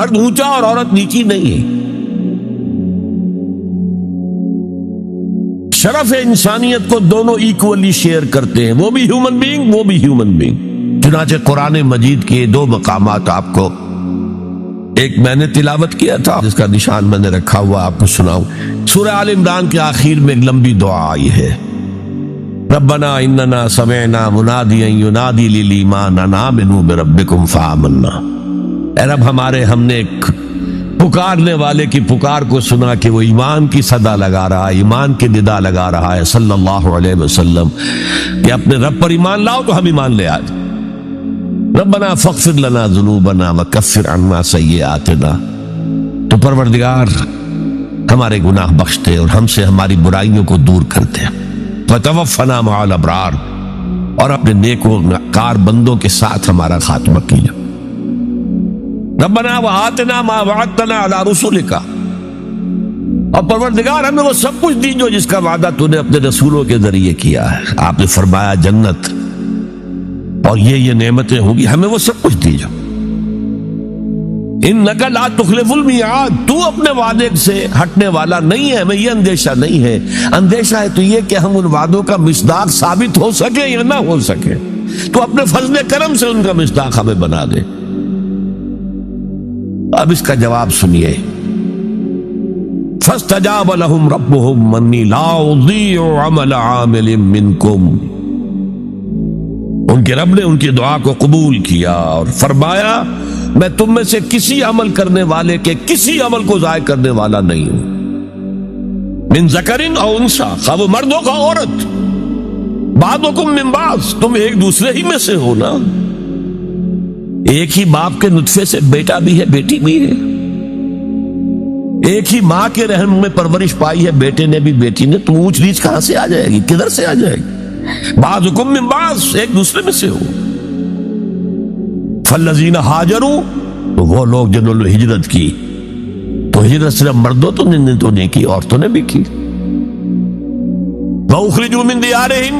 مرد اونچا اور عورت نیچی نہیں ہے. شرف انسانیت کو دونوں ایکولی شیئر کرتے ہیں، وہ بھی ہیومن بینگ، وہ بھی ہیومن بینگ. چنانچہ قرآن مجید کے دو مقامات آپ کو، ایک میں نے تلاوت کیا تھا جس کا نشان میں نے رکھا ہوا، آپ کو سناؤں. سورہ آل عمران کے آخر میں ایک لمبی دعا آئی ہے، ربنا اننا سمعنا منادیا ینادی للایمان ان آمنوا بربکم فآمنا. اے رب ہمارے، ہم نے ایک پکارنے والے کی پکار کو سنا کہ وہ ایمان کی صدا لگا رہا ہے، ایمان کی ندا لگا رہا ہے صلی اللہ علیہ وسلم کہ اپنے رب پر ایمان لاؤ تو ہم ایمان لے آج. ربنا فاغفر لنا ذنوبنا وکفر عنا سیئاتنا. تو پروردگار ہمارے گناہ بخشتے اور ہم سے ہماری برائیوں کو دور کرتے، وتوفنا مع الابرار، اور اپنے نیکوکار بندوں کے ساتھ ہمارا خاتمہ کیجیے. ربنا وآتنا ما وعدتنا علی رسلک، اور پروردگار ہمیں وہ سب کچھ دی جو جس کا وعدہ تو نے اپنے رسولوں کے ذریعے کیا ہے. آپ نے فرمایا جنت اور یہ نعمتیں ہوں گی، ہمیں وہ سب کچھ دی جاؤ. انک لا تخلف المیعاد، تو اپنے وعدے سے ہٹنے والا نہیں ہے. ہمیں یہ اندیشہ نہیں ہے، اندیشہ ہے تو یہ کہ ہم ان وعدوں کا مصداق ثابت ہو سکے یا نہ ہو سکے. تو اپنے فضل کرم سے ان کا مصداق ہمیں بنا دے. اب اس کا جواب سنیے. فاستجاب لهم ربهم انی لا اضیع عمل عامل منکم. ان کے رب نے ان کی دعا کو قبول کیا اور فرمایا میں تم میں سے کسی عمل کرنے والے کے کسی عمل کو ضائع کرنے والا نہیں ہوں. من ذکر او انثی، خواہ وہ مرد ہو خواہ عورت. بعضکم من بعض، تم ایک دوسرے ہی میں سے ہو نا. ایک ہی باپ کے نطفے سے بیٹا بھی ہے بیٹی بھی ہے، ایک ہی ماں کے رحم میں پرورش پائی ہے بیٹے نے بھی بیٹی نے. تو اونچ نیچ کہاں سے آ جائے گی، کدھر سے آ جائے گی؟ بعضکم من بعض، ایک دوسرے میں سے ہو. فالذین ہاجروا، تو وہ لوگ جنہوں نے ہجرت کی، تو ہجرت صرف مردوں تو نہیں کی، عورتوں نے بھی کی. وَأُخْرِجُوا مِن دِيَارِهِمْ،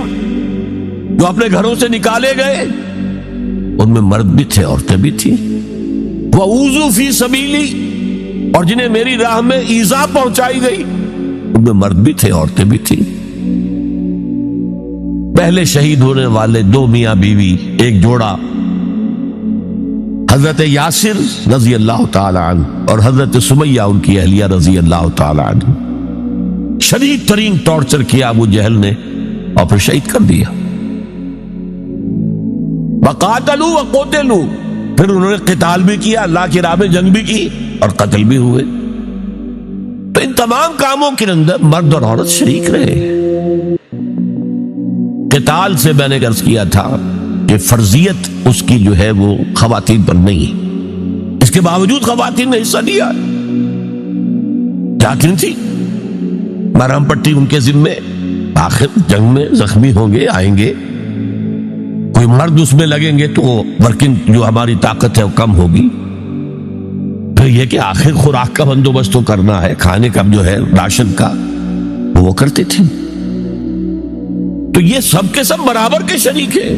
جو اپنے گھروں سے نکالے گئے، ان میں مرد بھی تھے عورتیں بھی تھیں. وَأُوذُوا فِي سَبِيلِي، اور جنہیں میری راہ میں ایذا پہنچائی گئی، ان میں مرد بھی تھے عورتیں بھی تھیں. پہلے شہید ہونے والے دو میاں بیوی، ایک جوڑا حضرت یاسر رضی اللہ تعالی عنہ اور حضرت سمیہ ان کی اہلیہ رضی اللہ تعالی عنہ. شدید ترین ٹارچر کیا ابو جہل نے اور پھر شہید کر دیا. وقاتلوا وقتلوا، پھر انہوں نے قتال بھی کیا، اللہ کی راہ میں جنگ بھی کی اور قتل بھی ہوئے. تو ان تمام کاموں کے اندر مرد اور عورت شریک رہے. قتال سے میں نے عرض کیا تھا کہ فرضیت اس کی جو ہے وہ خواتین پر نہیں ہے، اس کے باوجود خواتین نے حصہ لیا. کیا تھی مرہم پٹی ان کے ذمے، آخر جنگ میں زخمی ہوں گے، آئیں گے، کوئی مرد اس میں لگیں گے تو ورکنگ جو ہماری طاقت ہے وہ کم ہوگی. پھر یہ کہ آخر خوراک کا بندوبست تو کرنا ہے، کھانے کا جو ہے راشن کا وہ کرتے تھے. تو یہ سب کے سب برابر کے شریک ہیں.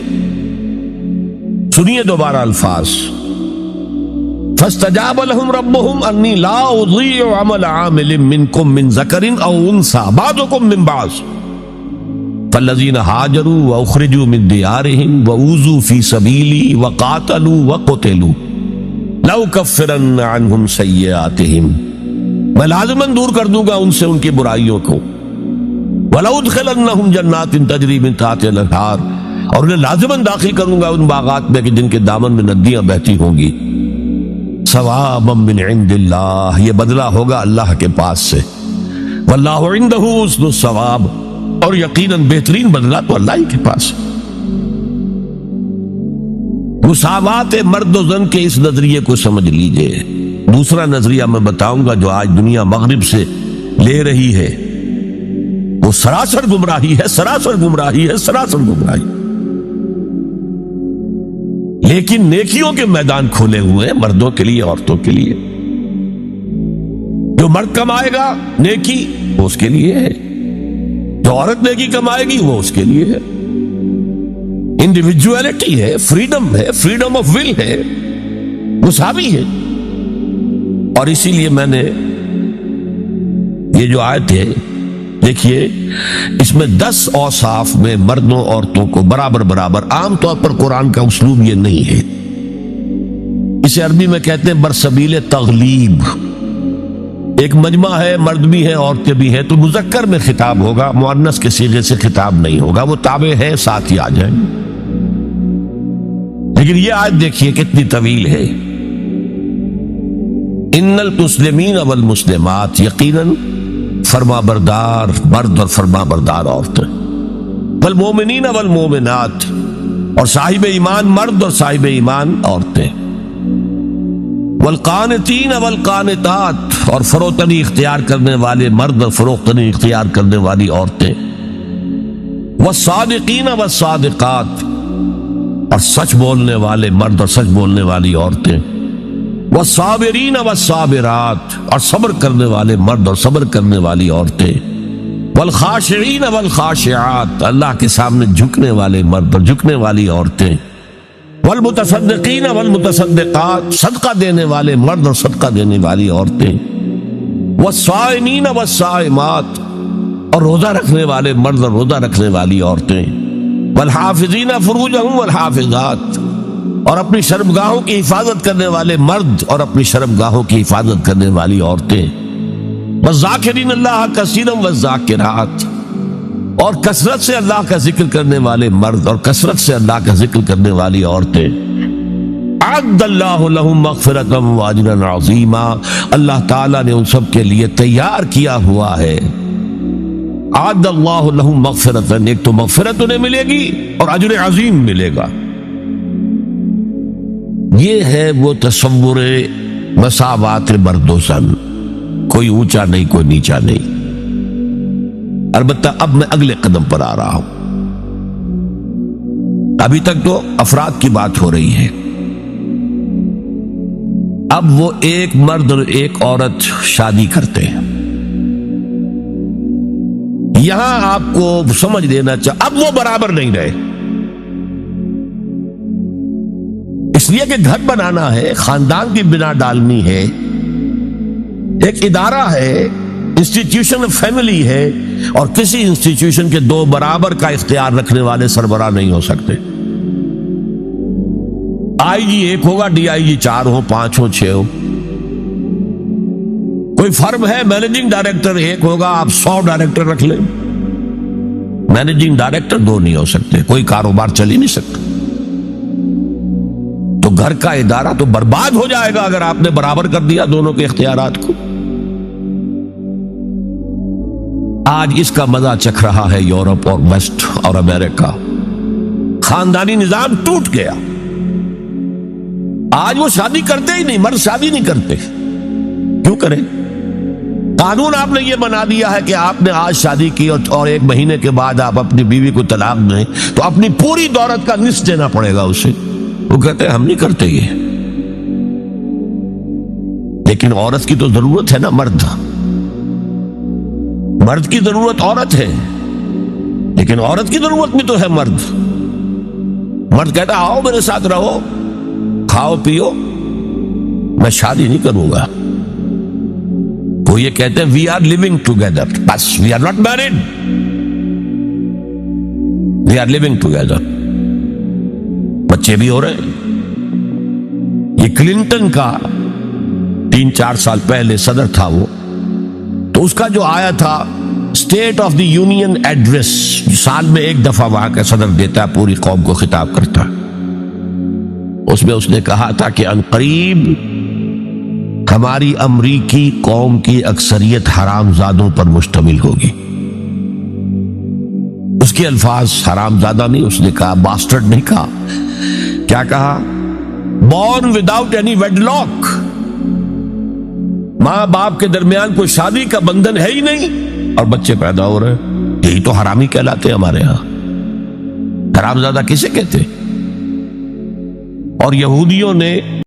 سنیے دوبارہ الفاظ، فاستجاب لهم ربهم انی لا اضیع عمل عامل منکم من ذکر او انثی بعضکم من بعض فالذین ہاجروا واخرجوا من دیارهم واوذوا فی سبیلی وقاتلوا وقتلوا لأکفرن عنہم سیئاتہم، میں لازماً دور کر دوں گا ان سے ان کی برائیوں کو. وَلَأُدْخِلَنَّهُمْ جَنَّاتٍ تَجْرِي مِن تَحْتِهَا الْأَنْهَارُ، اور انہیں لازماً داخل کروں گا ان باغات میں کہ جن کے دامن میں ندیاں بہتی ہوں گی. ثوابا من عند اللہ، یہ بدلہ ہوگا اللہ کے پاس سے. واللہ عنده حسن الثواب، اور یقیناً بہترین بدلہ تو اللہ ہی کے پاس ہے. مساوات مرد و زن کے اس نظریے کو سمجھ لیجئے. دوسرا نظریہ میں بتاؤں گا جو آج دنیا مغرب سے لے رہی ہے، وہ سراسر گمراہی ہے، سراسر گمراہی ہے، سراسر گمراہی. لیکن نیکیوں کے میدان کھولے ہوئے ہیں مردوں کے لیے عورتوں کے لیے. جو مرد کمائے گا نیکی وہ اس کے لیے ہے، جو عورت نیکی کمائے گی وہ اس کے لیے ہے. انڈیویجویلٹی ہے، فریڈم ہے، فریڈم آف ول ہے، مساوی ہے. اور اسی لیے میں نے یہ جو آیت ہے دیکھیے، اس میں 10 اوصاف میں مردوں عورتوں کو برابر برابر، عام طور پر قرآن کا اسلوب یہ نہیں ہے، اسے عربی میں کہتے ہیں برسبیل تغلیب، ایک مجمع ہے، مرد بھی ہیں عورتیں بھی ہیں، تو مذکر میں خطاب ہوگا، مؤنث کے صیغے سے خطاب نہیں ہوگا، وہ تابع ہے ساتھ ہی آ جائیں۔ لیکن یہ آیت دیکھیے کتنی طویل ہے، ان المسلمین والمسلمات، یقیناً فرما بردار مرد اور فرما بردار عورتیں، والمومنین والمومنات، اور صاحب ایمان مرد اور صاحب ایمان عورتیں، والقانتین والقانتات، اور فروتنی اختیار کرنے والے مرد اور فروختنی اختیار کرنے والی عورتیں، والصادقین والصادقات، اور سچ بولنے والے مرد اور سچ بولنے والی عورتیں، والصابرین والصابرات، اور صبر کرنے والے مرد اور صبر کرنے والی عورتیں، والخاشعین والخاشعات، اللہ کے سامنے جھکنے والے مرد اور جھکنے والی عورتیں، والمتصدقین والمتصدقات، صدقہ دینے والے مرد اور صدقہ دینے والی عورتیں، والصائمین والصائمات، اور روزہ رکھنے والے مرد اور روزہ رکھنے والی عورتیں، والحافظین فروجہم والحافظات، اور اپنی شرمگاہوں کی حفاظت کرنے والے مرد اور اپنی شرمگاہوں کی حفاظت کرنے والی عورتیں، والذاکرین اللہ کثیرا والذاکرات، اور کثرت سے اللہ کا ذکر کرنے والے مرد اور کثرت سے اللہ کا ذکر کرنے والی عورتیں، اعد اللہ لہم مغفرۃ واجرا عظیما، اللہ تعالیٰ نے ان سب کے لیے تیار کیا ہوا ہے، اعد اللہ لہم مغفرۃ، ایک تو مغفرت انہیں ملے گی اور اجر عظیم ملے گا۔ یہ ہے وہ تصور مساوات مرد و زن، کوئی اونچا نہیں کوئی نیچا نہیں۔ البتہ اب میں اگلے قدم پر آ رہا ہوں، ابھی تک تو افراد کی بات ہو رہی ہے، اب وہ ایک مرد اور ایک عورت شادی کرتے ہیں، یہاں آپ کو سمجھ لینا چاہیے اب وہ برابر نہیں رہے، اس لیے کہ گھر بنانا ہے، خاندان کی بنا ڈالنی ہے، ایک ادارہ ہے، انسٹیٹیوشن آف فیملی ہے، اور کسی انسٹیٹیوشن کے دو برابر کا اختیار رکھنے والے سربراہ نہیں ہو سکتے۔ آئی جی ایک ہوگا، ڈی آئی جی 4 ہو، 5 ہو، 6 ہو۔ کوئی فرم ہے، مینیجنگ ڈائریکٹر ایک ہوگا، آپ 100 ڈائریکٹر رکھ لیں، مینیجنگ ڈائریکٹر 2 نہیں ہو سکتے، کوئی کاروبار چل ہی نہیں سکتا۔ تو گھر کا ادارہ تو برباد ہو جائے گا اگر آپ نے برابر کر دیا دونوں کے اختیارات کو۔ آج اس کا مزہ چکھ رہا ہے یورپ اور ویسٹ اور امریکہ، خاندانی نظام ٹوٹ گیا، آج وہ شادی کرتے ہی نہیں، مرد شادی نہیں کرتے، کیوں کریں؟ قانون آپ نے یہ بنا دیا ہے کہ آپ نے آج شادی کی اور 1 مہینے کے بعد آپ اپنی بیوی کو طلاق دیں تو اپنی پوری دولت کا نصف دینا پڑے گا اسے۔ وہ کہتے ہیں ہم نہیں کرتے یہ، لیکن عورت کی تو ضرورت ہے نا، مرد کی ضرورت عورت ہے، لیکن عورت کی ضرورت بھی تو ہے مرد۔ مرد کہتا آؤ میرے ساتھ رہو، کھاؤ پیو، میں شادی نہیں کروں گا۔ وہ یہ کہتے ہیں وی آر لیونگ ٹوگیدر، بس we are not married, we are living together, بچے بھی ہو رہے ہیں۔ یہ کلنٹن کا 3-4 سال پہلے صدر تھا وہ، تو اس کا جو آیا تھا state of the union address, سال میں 1 دفعہ وہاں کا صدر دیتا ہے، پوری قوم کو خطاب کرتا ہے، اس میں اس نے کہا تھا کہ عنقریب ہماری امریکی قوم کی اکثریت حرام زادوں پر مشتمل ہوگی۔ اس کے الفاظ حرام زادہ نہیں، اس نے کہا باسٹرڈ نہیں کہا، کیا کہا؟ Born without any wedlock, ماں باپ کے درمیان کوئی شادی کا بندھن ہے ہی نہیں اور بچے پیدا ہو رہے ہیں، یہی تو حرامی کہلاتے ہیں ہمارے ہاں۔ حرام زادہ کسے کہتے؟ اور یہودیوں نے